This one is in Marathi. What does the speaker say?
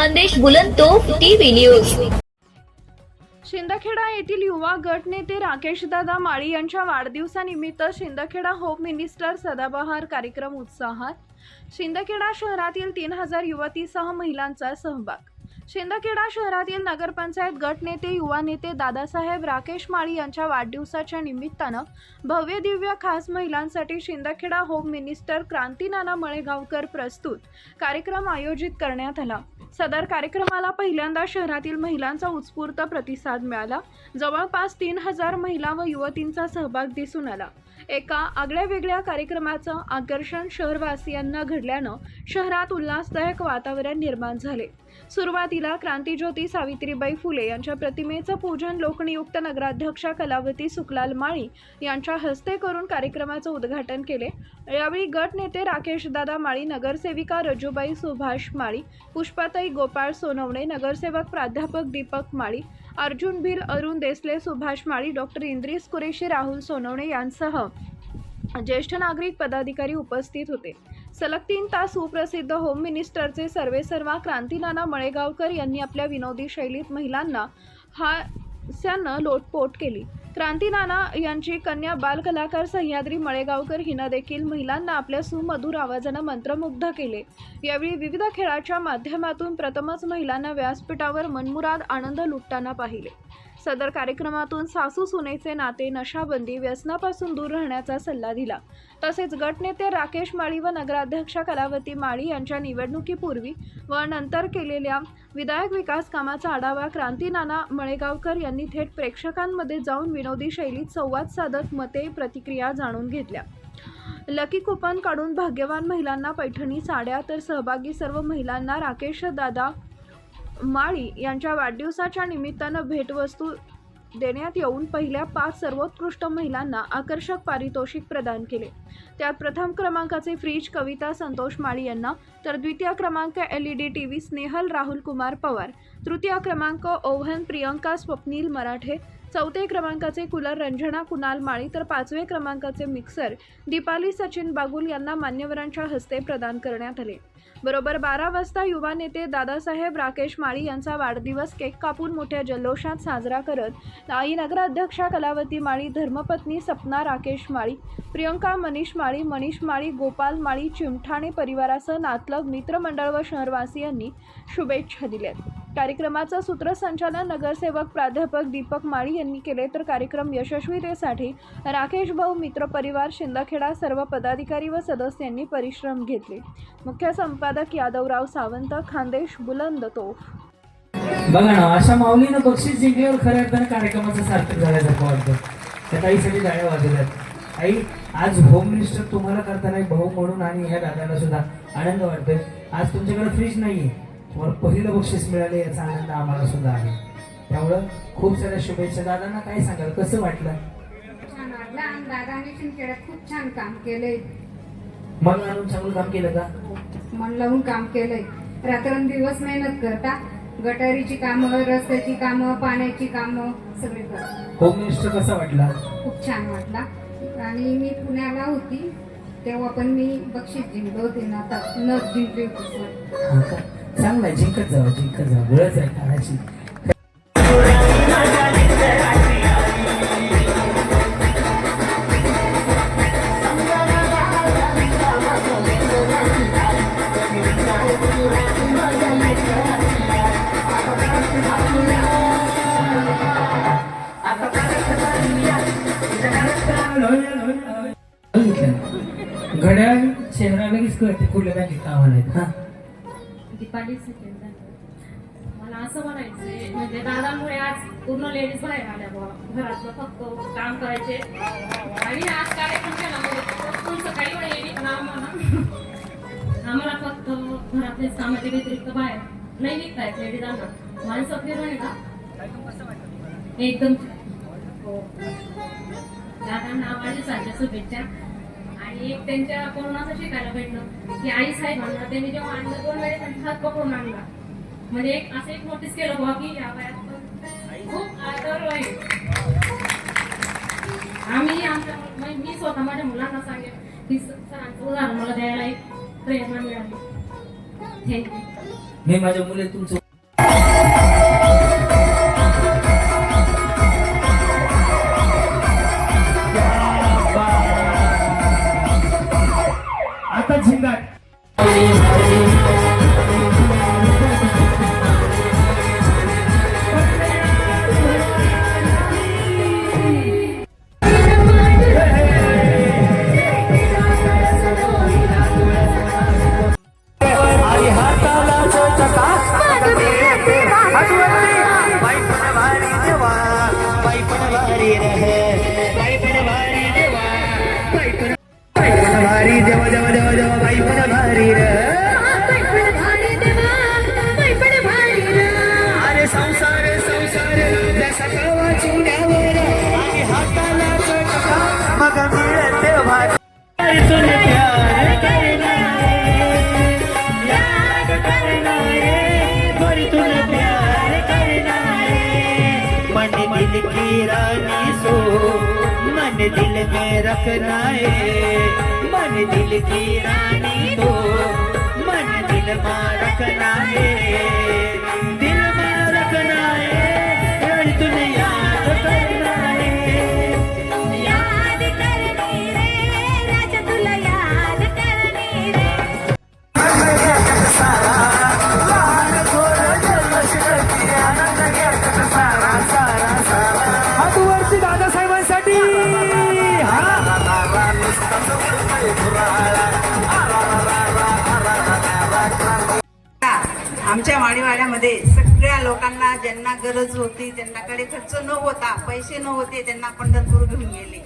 Khandesh Bulandtof TV news. शिंदखेडा येथील युवा गट नेते राकेशदादा माळी यांच्या वाढदिवसानिमित्त शिंदखेडा होम मिनिस्टर सदाबहार कार्यक्रम उत्साहात। शिंदखेडा शहरातील 3000 युवतीसह महिलांचा सहभाग। शिंदखेडा शहरातील नगरपंचायत गट नेते युवा नेते दादासाहेब राकेश माळी यांच्या वाढदिवसाच्या निमित्तानं भव्य दिव्य खास महिलांसाठी शिंदखेडा होम मिनिस्टर क्रांतीनाना मळेगावकर प्रस्तुत कार्यक्रम आयोजित करण्यात आला। सदर कार्यक्रमाला पहिल्यांदा शहरातील महिलांचा उत्स्फूर्त प्रतिसाद मिळाला। जवळपास 3000 महिला व युवतींचा सहभाग दिसून आला। एका आगळ्यावेगळ्या कार्यक्रमाचं आकर्षण शहरवासियांना घडल्यानं शहरात उल्हासदायक वातावरण निर्माण झाले। सुरुवातीला क्रांतिज्योती सावित्रीबाई फुले यांच्या प्रतिमेचं पूजन लोकनियुक्त नगराध्यक्षा कलावती सुखलाल माळी यांच्या हस्ते करून कार्यक्रमाचं उद्घाटन केले। यावेळी गट नेते राकेशदादा माळी, नगरसेविका रजूबाई सुभाष माळी, पुष्पाताई गोपाळ सोनवणे, नगरसेवक प्राध्यापक दीपक माळी, अर्जुन भिल, अरुण देसले, सुभाष माळी, डॉक्टर इंद्रिस कुरेशी, राहुल सोनवणे यांसह ज्येष्ठ नागरिक पदाधिकारी उपस्थित होते। सलग 3 तास सुप्रसिद्ध होम मिनिस्टरचे सर्वेसर्वा क्रांतीनाना मळेगावकर यांनी आपल्या विनोदी शैलीत महिलांना हास्यानं लोटपोट केली। क्रांतीनाना यांची कन्या बाल कलाकार सह्याद्री मळेगावकर हिनं देखील महिलांना आपल्या सुमधुर आवाजानं मंत्रमुग्ध केले। यावेळी विविध खेळाच्या माध्यमातून प्रथमच महिलांना व्यासपीठावर मनमुराद आनंद लुटताना पाहिले। सदर कार्यक्रमातून सासू सुनेचे नाते, नशाबंदी, व्यसनापासून दूर राहण्याचा सल्ला दिला। तसेच गटनेते राकेश माळी व नगराध्यक्षा कलावती माळी यांच्या निवडणुकीपूर्वी व नंतर केलेल्या विधायक विकास कामाचा आढावा क्रांतीनाना मळेगावकर यांनी थेट प्रेक्षकांमध्ये जाऊन विनोदी शैलीत संवाद साधत मते, प्रतिक्रिया जाणून घेतल्या। लकी कुपन काढून भाग्यवान महिलांना पैठणी साड्या, तर सहभागी सर्व महिलांना राकेशदादा माळी यांच्या वाढदिवसाच्या निमित्तानं भेटवस्तू देण्यात येऊन पहिल्या 5 सर्वोत्कृष्ट महिलांना आकर्षक पारितोषिक प्रदान केले। त्यात प्रथम क्रमांकाचे फ्रीज कविता संतोष माळी यांना, तर द्वितीय क्रमांक LED टीव्ही स्नेहल राहुल कुमार पवार, तृतीय क्रमांक ओव्हन प्रियंका स्वप्नील मराठे, चौथे क्रमांकाचे कूलर रंजना कुणाल माळी, तर 5वे क्रमांकाचे मिक्सर दीपाली सचिन बागुल यांना मान्यवरांच्या हस्ते प्रदान करण्यात आले। बरोबर 12 वाजता युवा नेते दादासाहेब राकेश माळी यांचा वाढदिवस केक कापून मोठ्या जल्लोषात साजरा करत आई नगराध्यक्षा कलावती माळी, धर्मपत्नी सपना राकेश माळी, प्रियंका मनीष माळी, गोपाल माळी, चिमठाणे परिवारासह नातलग, मित्रमंडळ व शहरवासियांनी शुभेच्छा दिल्यात। कार्यक्रमाचं सूत्रसंचालन नगरसेवक प्राध्यापक दीपक माळी यांनी केले। तर कार्यक्रम यशस्वीतेसाठी राकेश भाऊ मित्र परिवार शिंदखेडा सर्व पदाधिकारी व सदस्यांनी परिश्रम घेतले। मुख्य संपादक यादवराव सावंत, खानदेश बुलंदतोफ। बघा ना, अशा माऊलीनं बक्षीस जिंकल्यावर खऱ्या अर्थानं कार्यक्रमाचं सार्थक झाल्यासारखं वाटतं। त्या ताईसाठी टाळ्या वाजवल्यात। आई, आज होम मिनिस्टर तुम्हाला करताना एक भाऊ म्हणून आणि ह्या दादाला सुद्धा आनंद वाटतोय। आज तुमच्याकडे फ्रीज नाहीये, वर पहिलं बक्षीस मिळाले याचा आनंद आम्हाला सुद्धा आहे। त्यामुळं खूप साऱ्या शुभेच्छा। दादांना काय सांगाल, कसं वाटलं? छान वाटलं आणि दादाने शिंदखेड्यात खूप छान काम केलंय। मन लावून चांगलं काम केलं का? मन लावून काम केलंय, रात्रंदिवस मेहनत करता, गटारीची कामं, रस्त्याची कामं, पाण्याची कामं सगळे करता। होम मिनिस्टर कसा वाटला? खूप छान वाटला। आणि मी पुण्याला होती तेव्हा पण मी बक्षीस जिंकलो होते ना, आता न जिंकले होते। चांगलं आहे, जिंकत जावं, गरज आहे काळाची। घड्याळ शहराला लगेच कळते कुठल्या बँकेत कामाला आहेत। हा, दीपाली सचिन मला असं म्हणायचंय, म्हणजे दादामुळे आज पूर्ण लेडीज बाहेर आल्या बुवा, घरातलं फक्त काम करायचे आणि आज कार्यक्रम केला सकाळी एवढं येईल पण आम्हाला फक्त घरातलेच कामाच्या व्यतिरिक्त बाहेर नाही निघता येत लेडीजांना। माणसं फिरून का एकदम हो। दादांना वाढदिवसाच्या शुभेच्छा। आणि एक त्यांच्या कोरोनाचं शिकायला भेटलं की आई साहेबांना त्यांनी जेव्हा आणलं 2 वेळेस त्यांचा हात पकडून आणला, म्हणजे एक असं एक नोटीस केलं बुवा की या वयात खूप आदर आहे। आम्ही आमच्या मी स्वतः माझ्या मुलांना सांगेन की सरांचं उदाहरण मला द्यायला एक प्रेरणा मिळाली। थँक्यू। मी माझ्या मुले तुमचं आता झिंगाट आणि हाताला चोचका बाई पण भारी देवा बाई पण भारी रे बाई पण भारी देवा बाई पण भारी देवा देवा देवा देवा बाई पण भारी रे अरे संसार संसार जसा कवा चुड्यावर आणि हाताला चोचका मग मिळते भारी तुझे प्यार करना याद करना है गोरी तुझे प्यार करना है मन दिल की रानी सो मन दिल में रखना है मन दिल की रानी तो मन दिल में रखना है दिल में रखना है यार तुझे याद करना है याद करनी रे राजा तुला याद करनी रे हातवरती दादासाहेबांसाठी आमच्या वाडीवाड्यामध्ये सगळ्या लोकांना ज्यांना गरज होती, ज्यांनाकडे खर्च न होता, पैसे न होते, त्यांना पंढरपूर घेऊन गेले.